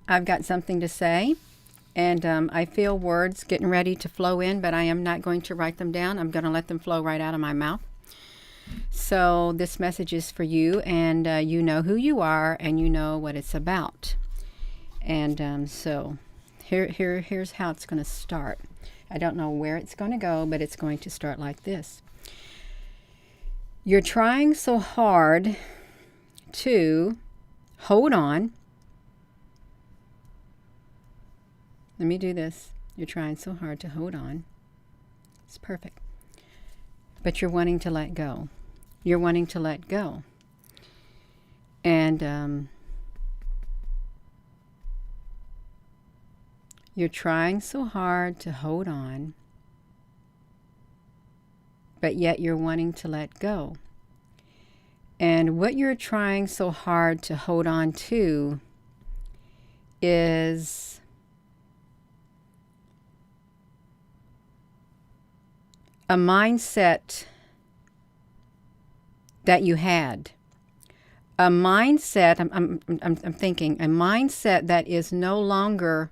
I've got something to say, and I feel words getting ready to flow in, but I am not going to write them down. I'm going to let them flow right out of my mouth. So this message is for you, and you know who you are, and you know what it's about. And so here's how it's going to start. I don't know where it's going to go, but it's going to start like this. You're trying so hard to hold on. Let me do this. You're trying so hard to hold on. It's perfect. But you're wanting to let go. You're wanting to let go. And you're trying so hard to hold on, but yet you're wanting to let go. And what you're trying so hard to hold on to is a mindset that you had. A mindset, I'm thinking, a mindset that is no longer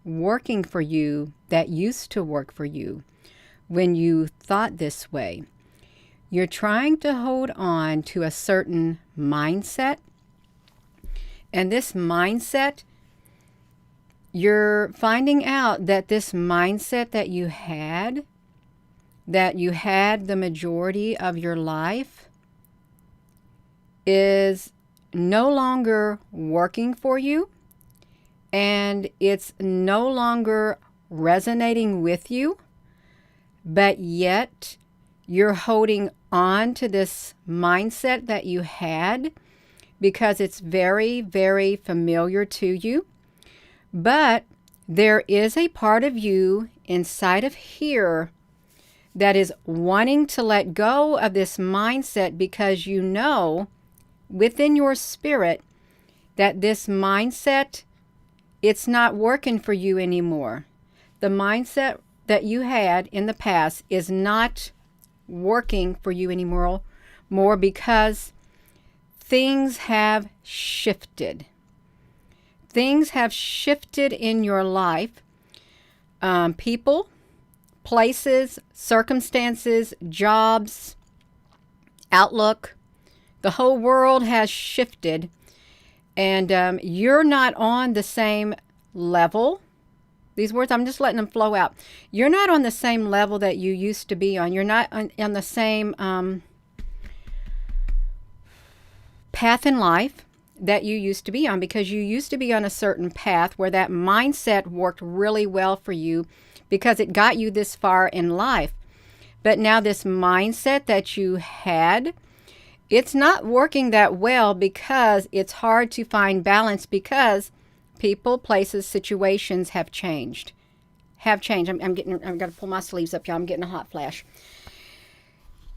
working for you, that used to work for you when you thought this way. You're trying to hold on to a certain mindset, and this mindset, you're finding out that this mindset that you had the majority of your life, is no longer working for you, and it's no longer resonating with you, but yet you're holding on to this mindset that you had because it's very, very familiar to you. But there is a part of you inside of here that is wanting to let go of this mindset because you know within your spirit that this mindset, it's not working for you anymore. The mindset that you had in the past is not working for you anymore because things have shifted. Things have shifted in your life. People, places, circumstances, jobs, outlook. The whole world has shifted, and you're not on the same level. These words, I'm just letting them flow out. You're not on the same level that you used to be on. You're not on the same path in life that you used to be on, because you used to be on a certain path where that mindset worked really well for you because it got you this far in life. But now this mindset that you had, it's not working that well because it's hard to find balance because people, places, situations have changed. I've got to pull my sleeves up, y'all. I'm getting a hot flash.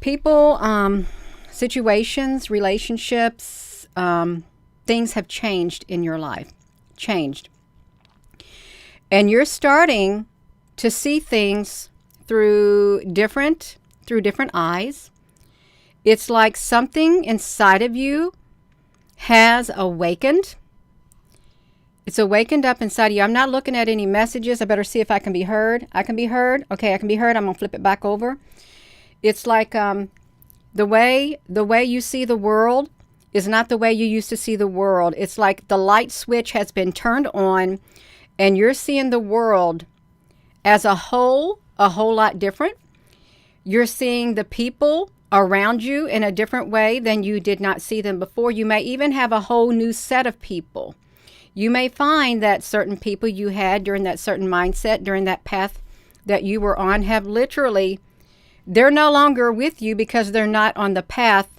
People, situations, relationships, things have changed in your life. Changed. And you're starting to see things through different eyes. It's like something inside of you has awakened. It's awakened up inside of you. I'm not looking at any messages. I better see if I can be heard. I can be heard. Okay, I can be heard. I'm going to flip it back over. It's like the way you see the world is not the way you used to see the world. It's like the light switch has been turned on, and you're seeing the world as a whole lot different. You're seeing the people around you in a different way than you did not see them before. You may even have a whole new set of people. You may find that certain people you had during that certain mindset, during that path that you were on, have literally, they're no longer with you because they're not on the path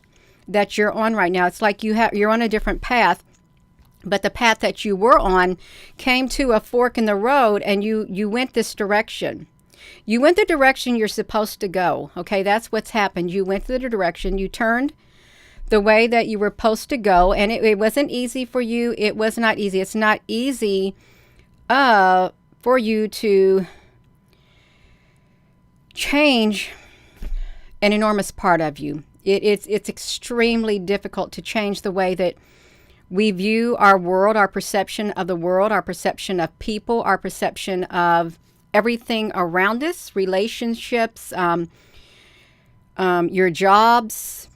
that you're on right now. It's like you're on a different path, but the path that you were on came to a fork in the road, and you went this direction. You went the direction you're supposed to go. Okay, that's what's happened. You went the direction, you turned the way that you were supposed to go, and it wasn't easy for you. It was not easy. It's not easy for you to change an enormous part of you. It's extremely difficult to change the way that We view our world, our perception of the world, our perception of people, our perception of everything around us, relationships, your jobs,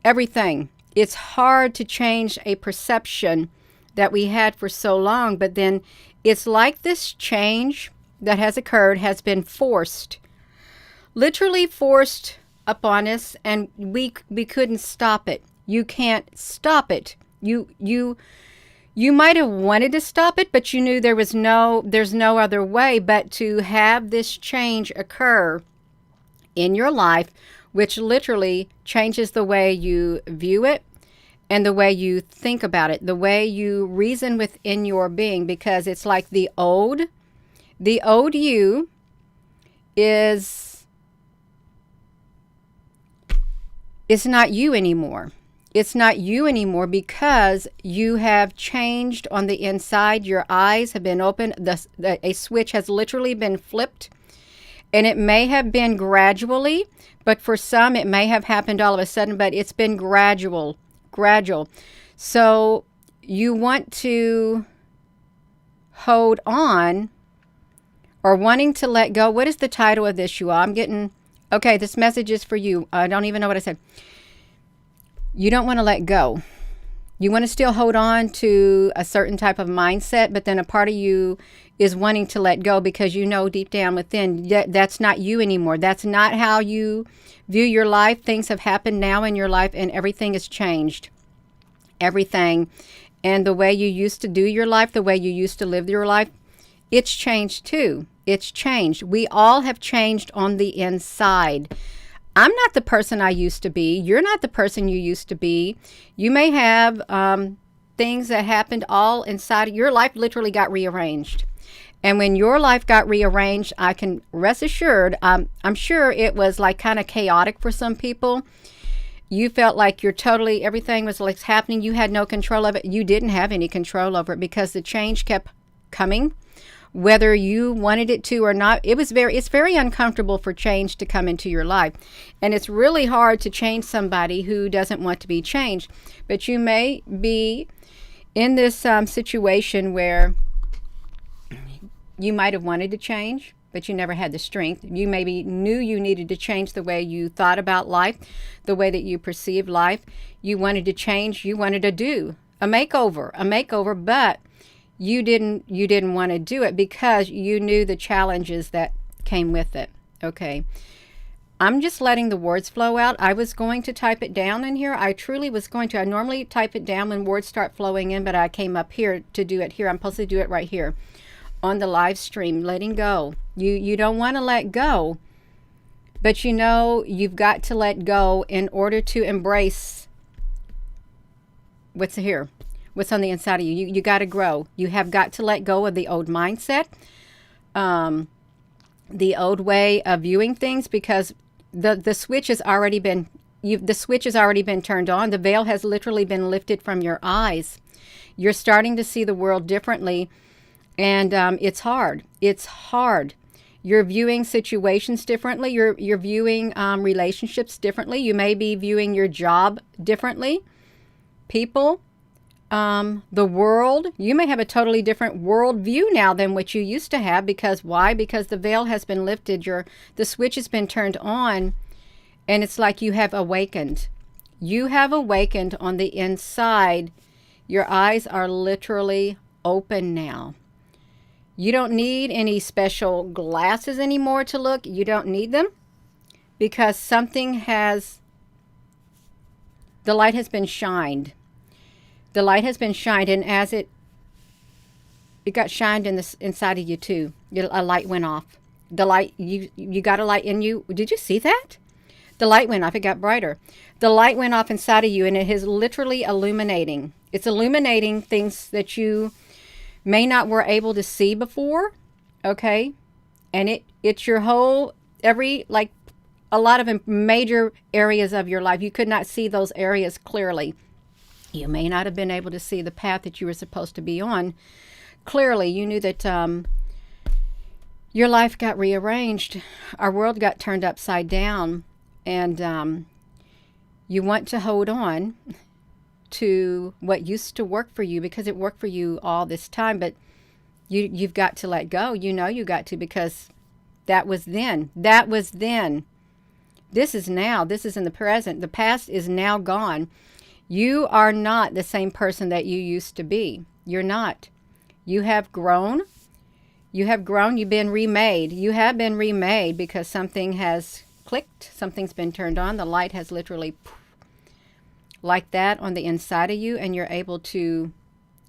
everything. It's hard to change a perception that we had for so long, but then it's like this change that has occurred has been forced, literally forced upon us, and we couldn't stop it. You can't stop it. You might have wanted to stop it, but you knew there's no other way but to have this change occur in your life, which literally changes the way you view it and the way you think about it, the way you reason within your being, because it's like the old you is not you anymore. It's not you anymore because you have changed on the inside. Your eyes have been opened. A switch has literally been flipped. And it may have been gradually, but for some it may have happened all of a sudden, but it's been gradual. So you want to hold on or wanting to let go. What is the title of this, you all? Okay, this message is for you. I don't even know what I said. You don't want to let go. You want to still hold on to a certain type of mindset, but then a part of you is wanting to let go because you know deep down within that's not you anymore. That's not how you view your life. Things have happened now in your life and everything has changed. Everything. And the way you used to do your life, the way you used to live your life, it's changed too. It's changed. We all have changed on the inside. I'm not the person I used to be. You're not the person you used to be. You may have things that happened all inside of your life literally got rearranged. And when your life got rearranged, I can rest assured, I'm sure it was like kind of chaotic for some people. You felt like everything was like happening. You had no control of it. You didn't have any control over it because the change kept coming. Whether you wanted it to or not, it's very uncomfortable for change to come into your life. And it's really hard to change somebody who doesn't want to be changed. But you may be in this situation where you might have wanted to change, but you never had the strength. You maybe knew you needed to change the way you thought about life, the way that you perceived life. You wanted to change. You wanted to do a makeover, but you didn't want to do it because you knew the challenges that came with it. Okay. I'm just letting the words flow out. I was going to type it down in here. I truly was going to. I normally type it down when words start flowing in, but I came up here to do it here. I'm supposed to do it right here on the live stream, letting go. You don't want to let go, but you know you've got to let go in order to embrace what's here. What's on the inside of you. You got to grow. You have got to let go of the old mindset, the old way of viewing things, because the switch has already been turned on. The veil has literally been lifted from your eyes. You're starting to see the world differently, and it's hard. It's hard. You're viewing situations differently. You're viewing relationships differently. You may be viewing your job differently. People. The world, you may have a totally different world view now than what you used to have. Because why? Because the veil has been lifted, the switch has been turned on, and it's like you have awakened. You have awakened on the inside. Your eyes are literally open now. You don't need any special glasses anymore to look. You don't need them because the light has been shined. The light has been shined, and as it got shined inside of you too. A light went off. The light, you got a light in you. Did you see that? The light went off. It got brighter. The light went off inside of you, and it is literally illuminating. It's illuminating things that you may not were able to see before. Okay, and it's your whole a lot of major areas of your life. You could not see those areas clearly. You may not have been able to see the path that you were supposed to be on clearly. You knew that your life got rearranged. Our world got turned upside down. And you want to hold on. to what used to work for you because it worked for you all this time, but you've got to let go. You know you got to, because that was then. That was then. This is now. This is in the present. The past is now gone. You are not the same person that you used to be. You're not. You have grown. You have grown. You've been remade. You have been remade because something has clicked. Something's been turned on. The light has literally like that on the inside of you, and you're able to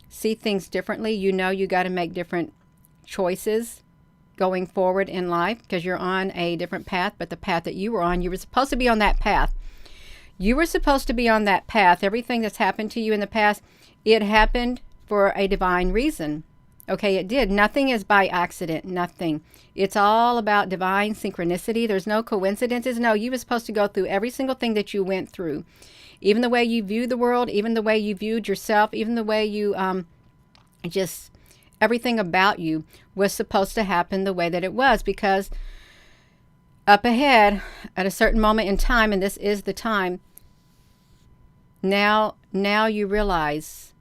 see things differently. You know you got to make different choices going forward in life because you're on a different path, but the path that you were on, you were supposed to be on that path. You were supposed to be on that path. Everything that's happened to you in the past, it happened for a divine reason. Okay, it did. Nothing is by accident. Nothing. It's all about divine synchronicity. There's no coincidences. No, you were supposed to go through every single thing that you went through. Even the way you viewed the world, even the way you viewed yourself, even the way you just everything about you was supposed to happen the way that it was, because up ahead at a certain moment in time, and this is the time, now you realize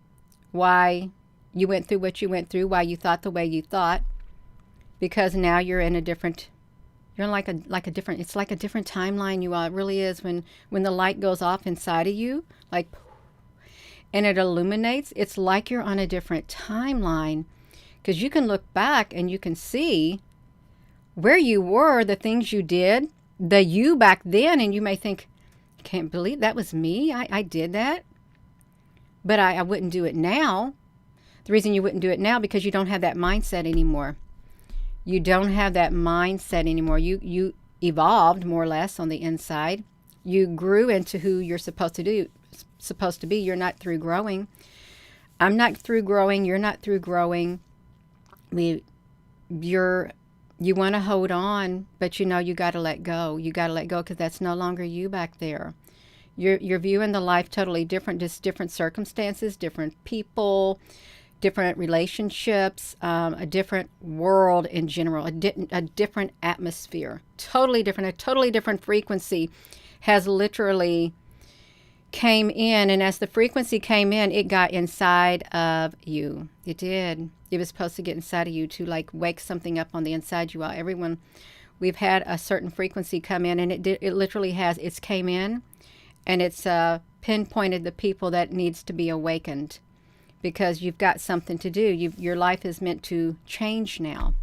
why you went through what you went through, why you thought the way you thought, because now you're in a different, you're in like a different, it's like a different timeline, you all. It really is. When the light goes off inside of you, like, and it illuminates, it's like you're on a different timeline, because you can look back and you can see where you were, the things you did, the you back then, and you may think, I can't believe that was me. I did that, but I wouldn't do it now. The reason you wouldn't do it now, because you don't have that mindset anymore. You don't have that mindset anymore. You evolved more or less on the inside. You grew into who you're supposed to be. You're not through growing. I'm not through growing. You're not through growing. You want to hold on, but you know you got to let go. You got to let go, because that's no longer you back there. You're viewing the life totally different, just different circumstances, different people, different relationships, a different world in general, a different atmosphere, totally different. A totally different frequency has literally came in, and as the frequency came in, it got inside of you. It did. It was supposed to get inside of you to like wake something up on the inside you all. Everyone, we've had a certain frequency come in, and it literally has. It's came in, and it's pinpointed the people that needs to be awakened, because you've got something to do. Your life is meant to change now.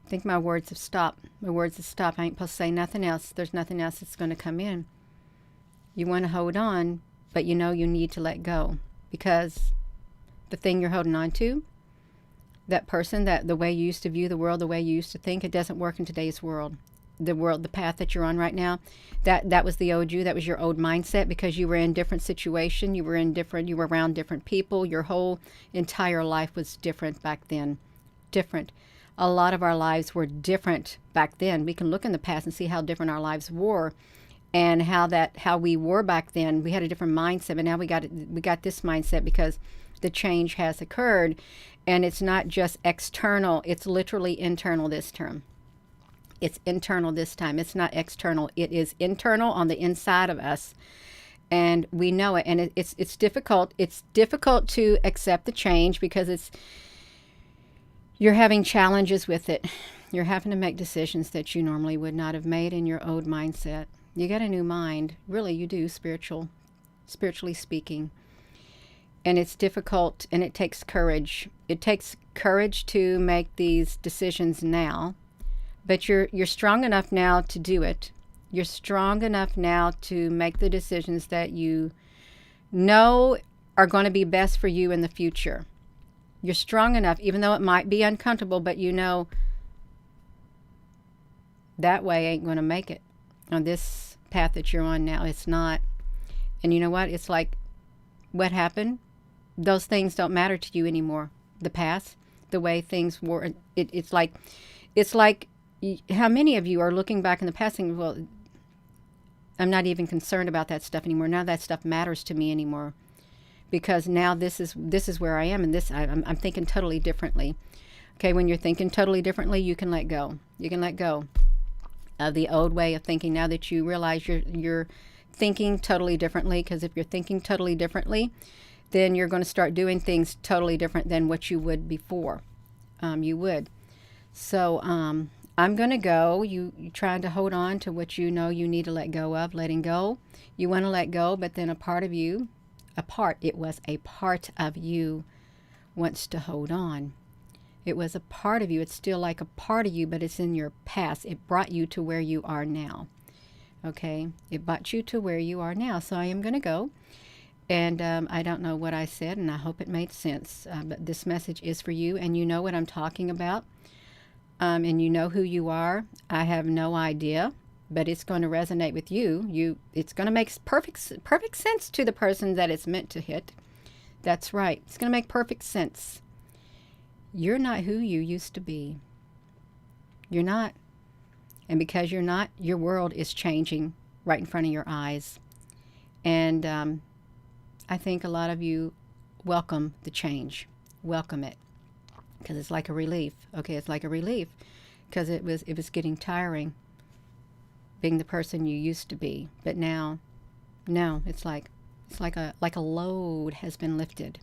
I think my words have stopped. My words have stopped. I ain't supposed to say nothing else. There's nothing else that's going to come in. You want to hold on, but you know you need to let go, because the thing you're holding on to, that person, that the way you used to view the world, the way you used to think, it doesn't work in today's world. The path that you're on right now, that was the old you. That was your old mindset, because you were in different situation. You were around different people. Your whole entire life was different back then. Different. A lot of our lives were different back then. We can look in the past and see how different our lives were, and how we were back then. We had a different mindset, but now we got this mindset because the change has occurred, and it's not just external. It's literally internal this term. It's internal this time. It's not external. It is internal on the inside of us, and we know it. And it's difficult. It's difficult to accept the change, because you're having challenges with it. You're having to make decisions that you normally would not have made in your old mindset. You got a new mind. Really, you do, spiritually speaking. And it's difficult, and it takes courage. It takes courage to make these decisions now. But you're strong enough now to do it. You're strong enough now to make the decisions that you know are going to be best for you in the future. You're strong enough, even though it might be uncomfortable, but you know that way ain't going to make it. On this path that you're on now, it's not. And you know what? It's like, what happened? Those things don't matter to you anymore. The past, the way things were, it's like, how many of you are looking back in the past and, well, I'm not even concerned about that stuff anymore. Now that stuff matters to me anymore, because now this is where I am, and I'm thinking totally differently. Okay, when you're thinking totally differently, you can let go. You can let go of the old way of thinking, now that you realize you're thinking totally differently. Because if you're thinking totally differently, then you're going to start doing things totally different than what you would before. You would. So I'm going to go. You trying to hold on to what you know you need to let go of, letting go. You want to let go, but then it was a part of you wants to hold on. It was a part of you. It's still like a part of you, but it's in your past. It brought you to where you are now. Okay? It brought you to where you are now. So I am going to go. And I don't know what I said, and I hope it made sense. But this message is for you, and you know what I'm talking about. And you know who you are. I have no idea, but it's going to resonate with you. It's going to make perfect sense to the person that it's meant to hit. That's right. It's going to make perfect sense. You're not who you used to be. You're not. And because you're not, your world is changing right in front of your eyes. And I think a lot of you welcome the change. Welcome it. Because it's like a relief. Okay, it's like a relief. Because it was getting tiring being the person you used to be. But now, no, it's like a load has been lifted.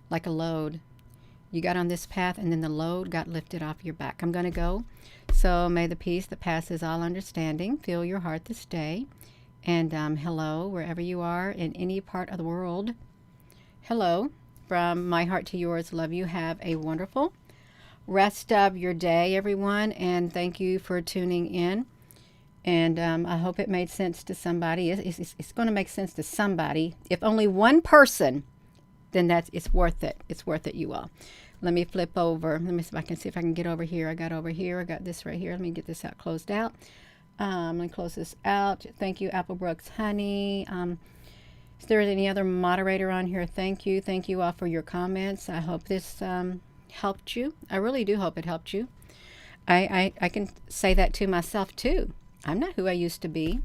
Like a load. You got on this path, and then the load got lifted off your back. I'm going to go. So may the peace that passes all understanding fill your heart this day. And hello, wherever you are in any part of the world. Hello, from my heart to yours. Love you. Have a wonderful rest of your day, everyone. And thank you for tuning in. And I hope it made sense to somebody. It's going to make sense to somebody. If only one person, then it's worth it. It's worth it, you all. Let me flip over. Let me see if I can get over here. I got over here. I got this right here. Let me get this out closed out. I'm going to close this out. Thank you, Applebrooks Honey. Is there any other moderator on here? Thank you. Thank you all for your comments. I hope this helped you. I really do hope it helped you. I can say that to myself, too. I'm not who I used to be.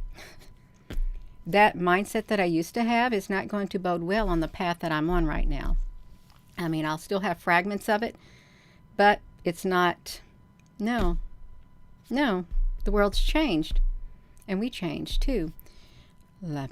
That mindset that I used to have is not going to bode well on the path that I'm on right now. I mean, I'll still have fragments of it, but it's not, no, the world's changed, and we changed too. Love